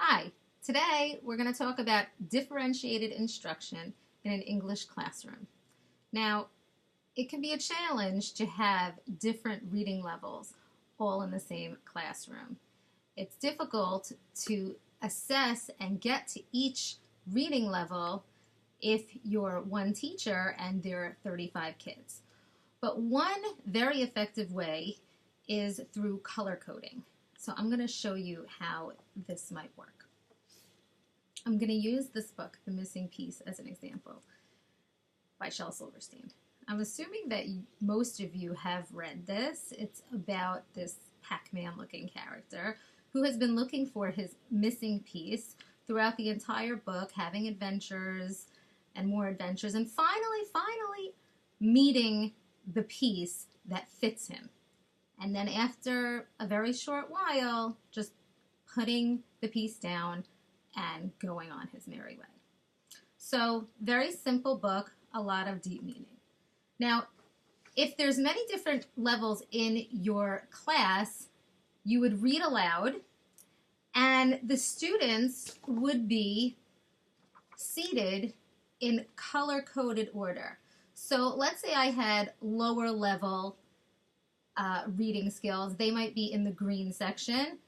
Hi, today we're going to talk about differentiated instruction in an English classroom. Now, it can be a challenge to have different reading levels all in the same classroom. It's difficult to assess and get to each reading level if you're one teacher and there are 35 kids. But one very effective way is through color coding. So I'm going to show you how this might work. I'm going to use this book, The Missing Piece, as an example by Shel Silverstein. I'm assuming that most of you have read this. It's about this Pac-Man looking character who has been looking for his missing piece throughout the entire book, having adventures and more adventures, and finally meeting the piece that fits him. And then after a very short while, just putting the piece down and going on his merry way. So, very simple book, a lot of deep meaning. Now, if there's many different levels in your class, you would read aloud, and the students would be seated in color-coded order. So let's say I had lower level reading skills. They might be in the green section.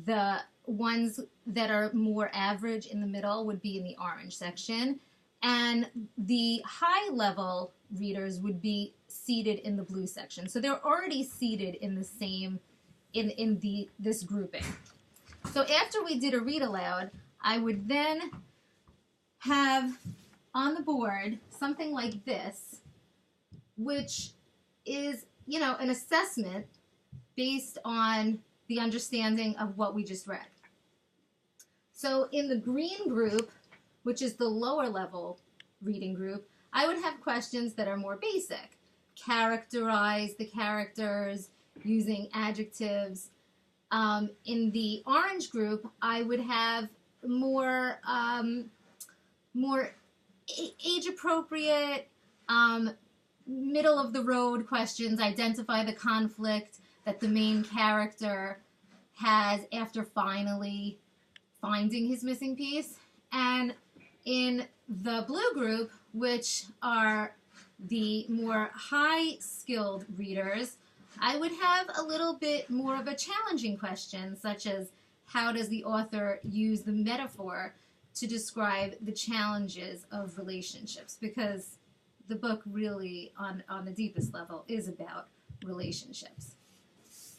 The ones that are more average in the middle would be in the orange section. And the high level readers would be seated in the blue section. So they're already seated in the same, this grouping. So after we did a read aloud, I would then have on the board something like this, which is, an assessment based on the understanding of what we just read. So in the green group, which is the lower level reading group, I would have questions that are more basic. Characterize the characters using adjectives. In the orange group, I would have more age-appropriate, middle-of-the-road questions. Identify the conflict that the main character has after finally finding his missing piece. And in the blue group, which are the more high-skilled readers, I would have a little bit more of a challenging question, such as how does the author use the metaphor to describe the challenges of relationships? Because the book really, on the deepest level, is about relationships.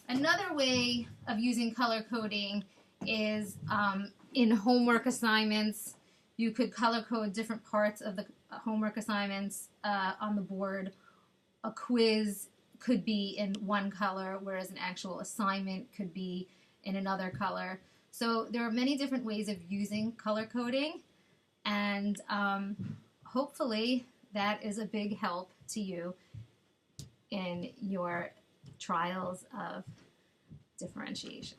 Another way of using color coding is in homework assignments. You could color code different parts of the homework assignments on the board. A quiz could be in one color, whereas an actual assignment could be in another color. So there are many different ways of using color coding, and hopefully that is a big help to you in your trials of differentiation.